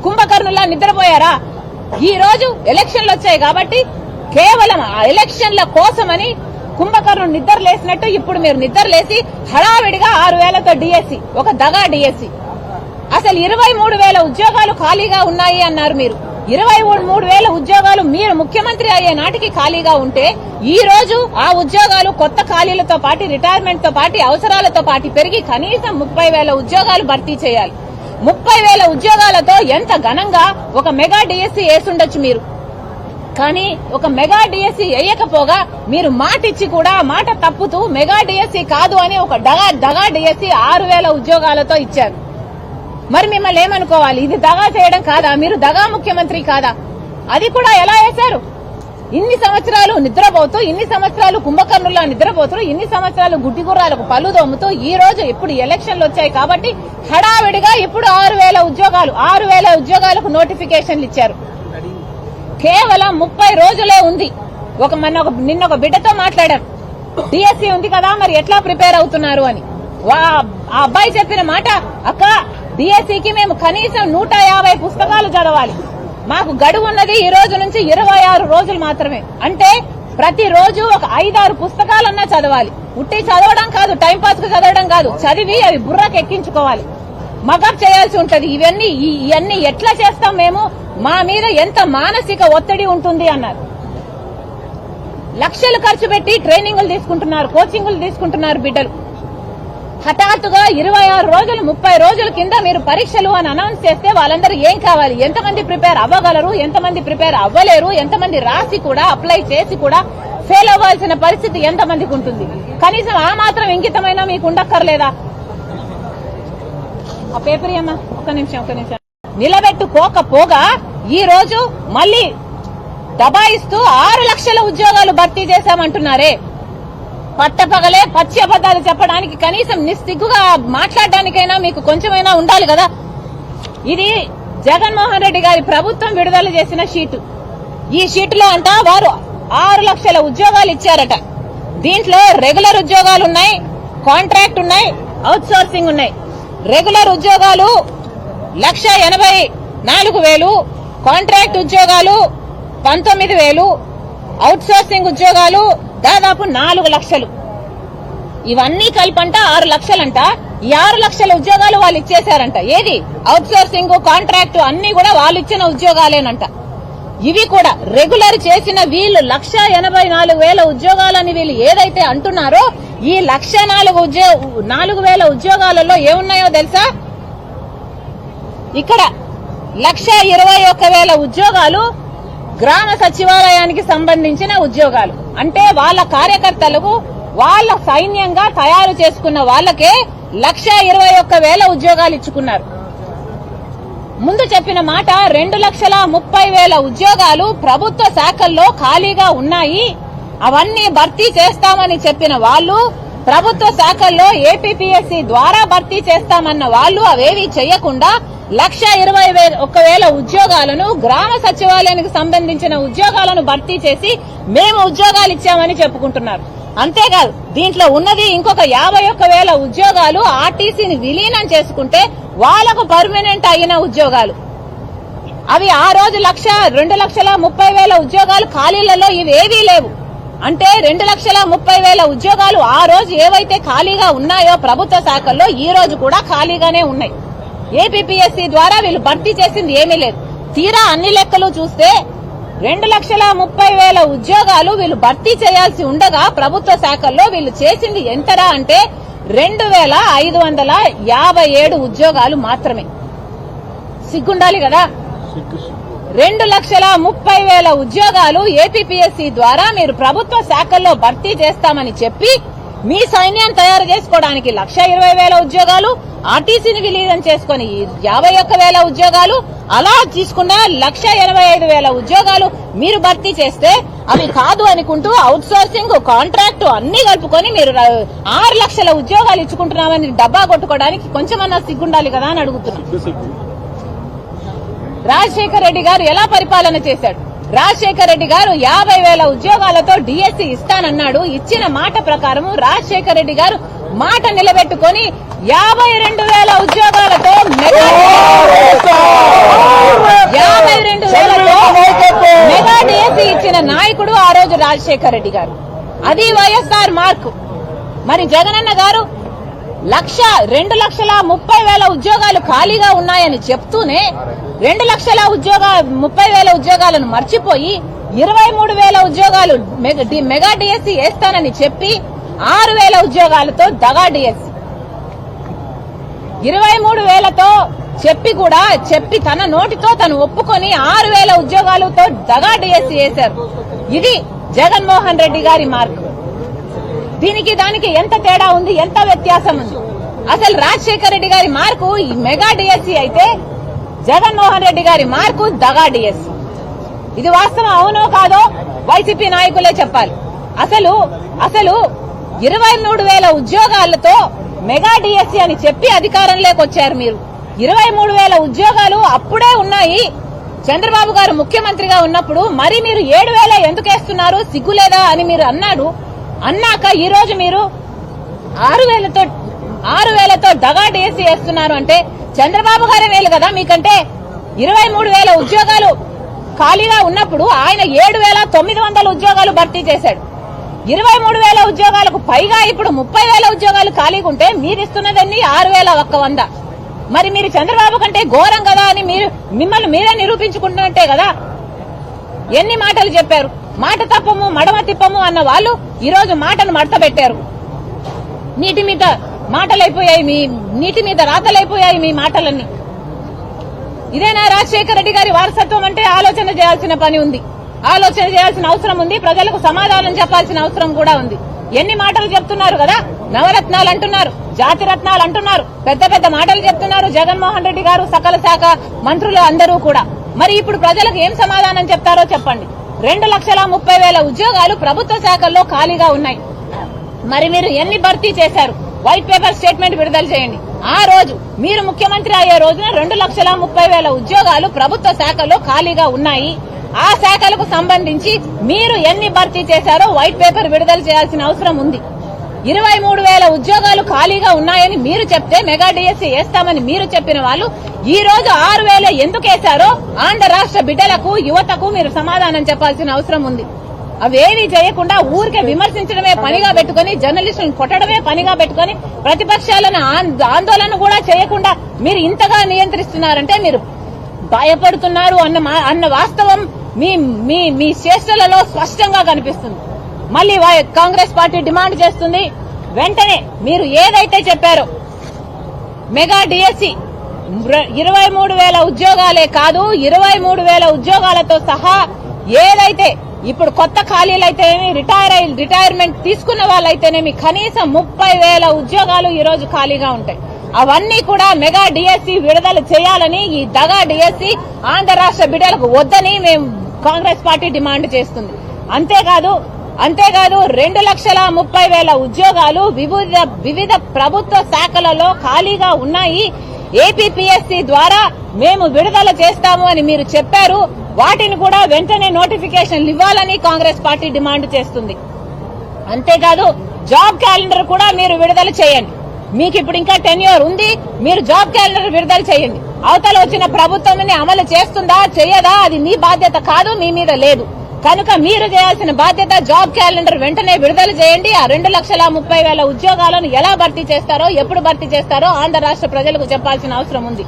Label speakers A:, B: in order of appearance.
A: కుంభకర్ణులా నిద్రపోయారా? ఈ రోజు ఎలక్షన్లు వచ్చాయి కాబట్టి కేవలం ఆ ఎలక్షన్ల కోసమని కుంభకర్ణుడు నిద్రలేసినట్టు ఇప్పుడు మీరు నిద్రలేసి హడావిడిగా 6,000తో డిఎస్సి, ఒక దగా డిఎస్సి. అసలు 23,000 ఉద్యోగాలు ఖాళీగా ఉన్నాయి అన్నారు మీరు. 23,000 ఉద్యోగాలు మీరు ముఖ్యమంత్రి అయ్యే నాటికి ఖాళీగా ఉంటే ఈ రోజు ఆ ఉద్యోగాలు కొత్త ఖాళీలతో పాటు రిటైర్మెంట్ తో పాటు అవసరాలతో పాటు పెరిగి కనీసం 30,000 ఉద్యోగాలు భర్తీ చేయాలి. 30,000 ఉద్యోగాలతో ఎంత ఘనంగా ఒక మెగా డిఎస్సి వేసుండొచ్చు మీరు. కానీ ఒక మెగా డిఎస్సి వేయకపోగా మీరు మాట ఇచ్చి కూడా మాట తప్పుతూ మెగా డిఎస్సి కాదు అని ఒక దగా డిఎస్సి 6,000 ఉద్యోగాలతో ఇచ్చారు. మరి మిమ్మల్ని ఏమనుకోవాలి? ఇది దగా చేయడం కాదా? మీరు దగా ముఖ్యమంత్రి కాదా? అది కూడా ఎలా వేశారు? ఇన్ని సంవత్సరాలు నిద్రపోతూ, ఇన్ని సంవత్సరాలు కుంభకర్ణుల్లా నిద్రపోతూ, ఇన్ని సంవత్సరాలు గుడ్డి గుర్రాలకు పళ్ళు దొమ్ముతూ ఈ రోజు ఇప్పుడు ఎలక్షన్లు వచ్చాయి కాబట్టి హడావిడిగా ఇప్పుడు 6,000 ఉద్యోగాలకు నోటిఫికేషన్లు ఇచ్చారు. కేవలం 30 రోజులే ఉంది. నిన్న ఒక బిడ్డతో మాట్లాడారు, డిఎస్సి ఉంది కదా మరి ఎట్లా ప్రిపేర్ అవుతున్నారు అని. ఆ అబ్బాయి చెప్పిన మాట, అక్క డిఎస్సికి మేము కనీసం 150 పుస్తకాలు చదవాలి, మాకు గడువు ఉన్నది ఈ రోజు నుంచి 26 రోజులు మాత్రమే. అంటే ప్రతిరోజు ఒక 5-6 పుస్తకాలన్నా చదవాలి. ఉట్టి చదవడం కాదు, టైంపాస్ కు చదవడం కాదు, చదివి అవి బుర్రకు ఎక్కించుకోవాలి, మగప్ చేయాల్సి ఉంటది. ఇవన్నీ ఎట్లా చేస్తాం మేము? మా మీద ఎంత మానసిక ఒత్తిడి ఉంటుంది అన్నారు. లక్షలు ఖర్చు పెట్టి ట్రైనింగ్లు తీసుకుంటున్నారు, కోచింగ్లు తీసుకుంటున్నారు బిడ్డలు. హఠాత్తుగా 26 రోజులు 30 రోజుల కింద మీరు పరీక్షలు అని అనౌన్స్ చేస్తే వాళ్ళందరూ ఏం కావాలి? ఎంతమంది ప్రిపేర్ అవ్వగలరు, ఎంతమంది ప్రిపేర్ అవ్వలేరు, ఎంతమంది రాసి కూడా అప్లై చేసి కూడా ఫెయిల్ అవ్వాల్సిన పరిస్థితి ఎంతమందికి ఉంటుంది? కనీసం ఆ మాత్రం ఇంకితమైనా మీకు ఉండక్కర్లేదా? ఆ పేపర్ అమ్మా, ఒక్క నిమిషం. నిలబెట్టుకోకపోగా ఈ రోజు మళ్లీ దబాయిస్తూ 6 లక్షల ఉద్యోగాలు భర్తీ చేశామంటున్నారే. పట్టపగలే పచ్చి అబద్దాలు చెప్పడానికి కనీసం నిస్సిగ్గుగా మాట్లాడడానికైనా మీకు కొంచెమైనా ఉండాలి కదా. ఇది జగన్మోహన్ రెడ్డి గారి ప్రభుత్వం విడుదల చేసిన షీటు. ఈ షీటులో అంట వారు 6 లక్షల ఉద్యోగాలు ఇచ్చారట. దీంట్లో రెగ్యులర్ ఉద్యోగాలు ఉన్నాయి, కాంట్రాక్ట్ ఉన్నాయి, అవుట్ సోర్సింగ్ ఉన్నాయి. రెగ్యులర్ ఉద్యోగాలు 1,84,000, కాంట్రాక్ట్ ఉద్యోగాలు 19,000, అవుట్ సోర్సింగ్ ఉద్యోగాలు దాదాపు 4 లక్షలు. ఇవన్నీ కలిపంట 6 లక్షలంట. ఈ 6 లక్షల ఉద్యోగాలు వాళ్ళు ఇచ్చేశారంట. ఏది? అవుట్ సోర్సింగ్, కాంట్రాక్ట్ అన్ని కూడా వాళ్ళు ఇచ్చిన ఉద్యోగాలేనంట. ఇవి కూడా రెగ్యులర్ చేసిన వీళ్ళు 1,84,000 ఉద్యోగాలని వీళ్ళు ఏదైతే అంటున్నారో ఈ 1,04,000 ఉద్యోగాలలో ఏమున్నాయో తెలుసా? ఇక్కడ 1,21,000 ఉద్యోగాలు గ్రామ సచివాలయానికి సంబంధించిన ఉద్యోగాలు. అంటే వాళ్ళ కార్యకర్తలకు వాళ్ళ సైన్యంగా తయారు చేసుకున్న వాళ్ళకే 1,21,000 ఉద్యోగాలు ఇచ్చుకున్నారు. ముందు చెప్పిన మాట 2,30,000 ఉద్యోగాలు ప్రభుత్వ శాఖల్లో ఖాళీగా ఉన్నాయి, అవన్నీ భర్తీ చేస్తామని చెప్పిన వాళ్ళు, ప్రభుత్వ శాఖల్లో ఏపీపీఎస్సీ ద్వారా భర్తీ చేస్తామన్న వాళ్ళు అవేవీ చేయకుండా 1,21,000 ఉద్యోగాలను గ్రామ సచివాలయానికి సంబంధించిన ఉద్యోగాలను భర్తీ చేసి మేము ఉద్యోగాలు ఇచ్చామని చెప్పుకుంటున్నారు. అంతేకాదు దీంట్లో ఉన్నది ఇంకొక 51,000 ఉద్యోగాలు ఆర్టీసీని విలీనం చేసుకుంటే వాళ్లకు పర్మనెంట్ అయిన ఉద్యోగాలు. అవి ఆ రోజు 2,30,000 ఉద్యోగాలు ఖాళీలలో ఇవేవీ లేవు. అంటే 2,30,000 ఉద్యోగాలు ఆ రోజు ఏవైతే ఖాళీగా ఉన్నాయో ప్రభుత్వ శాఖల్లో ఈ రోజు కూడా ఖాళీగానే ఉన్నాయి. ఏపీపీఎస్సీ ద్వారా వీళ్ళు భర్తీ చేసింది ఏమీ లేదు. తీరా అన్ని లెక్కలు చూస్తే 2,30,000 ఉద్యోగాలు వీళ్ళు భర్తీ చేయాల్సి ఉండగా ప్రభుత్వ శాఖల్లో వీళ్ళు చేసింది ఎంతరా అంటే 2,557 ఉద్యోగాలు మాత్రమే. సిగ్గుండాలి కదా. 2,30,000 ఉద్యోగాలు ఏపీపీఎస్సీ ద్వారా మీరు ప్రభుత్వ శాఖల్లో భర్తీ చేస్తామని చెప్పి మీ సైన్యం తయారు చేసుకోవడానికి 1,20,000 ఉద్యోగాలు, ఆర్టీసీని విలీనం చేసుకుని 51,000 ఉద్యోగాలు, అలా తీసుకున్న 1,85,000 ఉద్యోగాలు మీరు భర్తీ చేస్తే అవి కాదు అనుకుంటూ అవుట్ సోర్సింగ్, కాంట్రాక్ట్ అన్ని కలుపుకొని మీరు 6 లక్షల ఉద్యోగాలు ఇచ్చుకుంటున్నామని డబ్బా కొట్టుకోవడానికి కొంచెమన్నా సిగ్గుండాలి కదా అని అడుగుతున్నాం. రాజశేఖర రెడ్డి గారు ఎలా పరిపాలన చేశాడు? రాజశేఖర రెడ్డి గారు 50,000 ఉద్యోగాలతో డిఎస్సి ఇస్తానన్నాడు. ఇచ్చిన మాట ప్రకారం రాజశేఖర రెడ్డి గారు మాట నిలబెట్టుకుని 52,000 ఉద్యోగాలతో రాజశేఖర రెడ్డి గారు, అది వైఎస్ఆర్ మార్క్. మరి జగనన్న గారు 2,30,000 ఉద్యోగాలు ఖాళీగా ఉన్నాయని చెప్తూనే 2,30,000 ఉద్యోగాలను మర్చిపోయి 23,000 ఉద్యోగాలు మెగా డిఎస్సీ వేస్తానని చెప్పి 6,000 ఉద్యోగాలతో దగా డిఎస్సీ, 23,000తో చెప్పి తన నోటితో తను ఒప్పుకొని 6,000 ఉద్యోగాలతో దగా డిఎస్సీ వేశారు. ఇది జగన్మోహన్ రెడ్డి గారి మార్క్. దీనికి దానికి ఎంత తేడా ఉంది, ఎంత వ్యత్యాసం ఉంది? అసలు రాజశేఖర రెడ్డి గారి మార్కు ఈ మెగా డిఎస్సీ అయితే జగన్మోహన్ రెడ్డి గారి మార్కు దగా డిఎస్సీ. ఇది వాస్తవం అవునో కాదో వైసీపీ నాయకులే చెప్పాలి. అసలు 23,000 ఉద్యోగాలతో మెగా డిఎస్సీ అని చెప్పి అధికారంలోకి వచ్చారు మీరు. 23,000 ఉద్యోగాలు అప్పుడే ఉన్నాయి చంద్రబాబు గారు ముఖ్యమంత్రిగా ఉన్నప్పుడు. మరి మీరు 7,000 ఎందుకు వేస్తున్నారు, సిగ్గులేదా అని మీరు అన్నాక ఈ రోజు మీరు 6,000తో దగా డిఎస్సీ వేస్తున్నారు అంటే చంద్రబాబు గారే మేలు కదా మీకంటే. 23,000 ఉద్యోగాలు ఖాళీగా ఉన్నప్పుడు ఆయన 7,900 ఉద్యోగాలు భర్తీ చేశాడు. 23,000 ఉద్యోగాలకు పైగా ఇప్పుడు 30,000 ఉద్యోగాలు ఖాళీగా ఉంటే మీరిస్తున్నదన్నీ 6,100. మరి మీరు చంద్రబాబు కంటే ఘోరం కదా అని మిమ్మల్ని మీరే నిరూపించుకుంటున్నట్టే కదా. ఎన్ని మాటలు చెప్పారు, మాట తప్పము మడమ తిప్పము అన్న వాళ్ళు ఈ రోజు మాటను మడత పెట్టారు. నీటి మీద రాతలైపోయాయి మీ మాటలన్నీ. ఇదేనా రాజశేఖర రెడ్డి గారి వారసత్వం అంటే? ఆలోచన చేయాల్సిన పని ఉంది, ఆలోచన చేయాల్సిన అవసరం ఉంది, ప్రజలకు సమాధానం చెప్పాల్సిన అవసరం కూడా ఉంది. ఎన్ని మాటలు చెప్తున్నారు కదా, నవరత్నాలు అంటున్నారు, జాతి రత్నాలు అంటున్నారు, పెద్ద పెద్ద మాటలు చెప్తున్నారు జగన్మోహన్ రెడ్డి గారు, సకల శాఖ మంత్రులు అందరూ కూడా. మరి ఇప్పుడు ప్రజలకు ఏం సమాధానం చెప్తారో చెప్పండి. 2,30,000 ఉద్యోగాలు ప్రభుత్వ శాఖల్లో ఖాళీగా ఉన్నాయి. మరి మీరు ఎన్ని భర్తీ చేశారు? వైట్ పేపర్ స్టేట్మెంట్ విడుదల చేయండి. ఆ రోజు మీరు ముఖ్యమంత్రి అయ్యే రోజున 2,30,000 ఉద్యోగాలు ప్రభుత్వ శాఖల్లో ఖాళీగా ఉన్నాయి. ఆ శాఖలకు సంబంధించి మీరు ఎన్ని భర్తీ చేశారో వైట్ పేపర్ విడుదల చేయాల్సిన అవసరం ఉంది. 23,000 ఉద్యోగాలు ఖాళీగా ఉన్నాయని మీరు చెప్తే మెగా డిఎస్సీ వేస్తామని మీరు చెప్పిన వాళ్ళు ఈ రోజు 6,000 ఎందుకు వేశారో ఆంధ్ర రాష్ట్ర బిడ్డలకు, యువతకు మీరు సమాధానం చెప్పాల్సిన అవసరం ఉంది. అవేమీ చేయకుండా ఊరికే విమర్శించడమే పనిగా పెట్టుకుని, జర్నలిస్టులను కొట్టడమే పనిగా పెట్టుకుని, ప్రతిపక్షాలను ఆందోళన కూడా చేయకుండా మీరు ఇంతగా నియంత్రిస్తున్నారంటే మీరు భయపడుతున్నారు అన్న వాస్తవం మీ చేష్టలలో స్పష్టంగా కనిపిస్తుంది. మళ్ళీ కాంగ్రెస్ పార్టీ డిమాండ్ చేస్తుంది, వెంటనే మీరు ఏదైతే చెప్పారో మెగా డిఎస్సీ 23,000 ఉద్యోగాలే కాదు, 23,000 ఉద్యోగాలతో సహా ఏదైతే ఇప్పుడు కొత్త ఖాళీలైతేనేమి, రిటైర్మెంట్ తీసుకున్న వాళ్ళైతేనేమి కనీసం 30,000 ఉద్యోగాలు ఈ రోజు ఖాళీగా ఉంటాయి. అవన్నీ కూడా మెగా డిఎస్సీ విడుదల చేయాలని, ఈ దగా డిఎస్సీ ఆంధ్ర రాష్ట్ర బిడ్డలకు వద్దని మేము కాంగ్రెస్ పార్టీ డిమాండ్ చేస్తుంది. అంతేకాదు 2,30,000 ఉద్యోగాలు వివిధ ప్రభుత్వ శాఖలలో ఖాళీగా ఉన్నాయి. ఏపీపీఎస్సీ ద్వారా మేము విడుదల చేస్తాము అని మీరు చెప్పారు. వాటిని కూడా వెంటనే నోటిఫికేషన్లు ఇవ్వాలని కాంగ్రెస్ పార్టీ డిమాండ్ చేస్తుంది. అంతేకాదు జాబ్ క్యాలెండర్ కూడా మీరు విడుదల చేయండి. మీకు ఇప్పుడు ఇంకా టెన్యూర్ ఉంది, మీరు జాబ్ క్యాలెండర్ విడుదల చేయండి. అవతల వచ్చిన ప్రభుత్వం అమలు చేస్తుందా చేయదా అది మీ బాధ్యత కాదు, మీ మీద లేదు. కనుక మీరు చేయాల్సిన బాధ్యత జాబ్ క్యాలెండర్ వెంటనే విడుదల చేయండి. ఆ 2,30,000 ఉద్యోగాలను ఎలా భర్తీ చేస్తారో, ఎప్పుడు భర్తీ చేస్తారో ఆంధ్ర రాష్ట్ర ప్రజలకు చెప్పాల్సిన అవసరం ఉంది.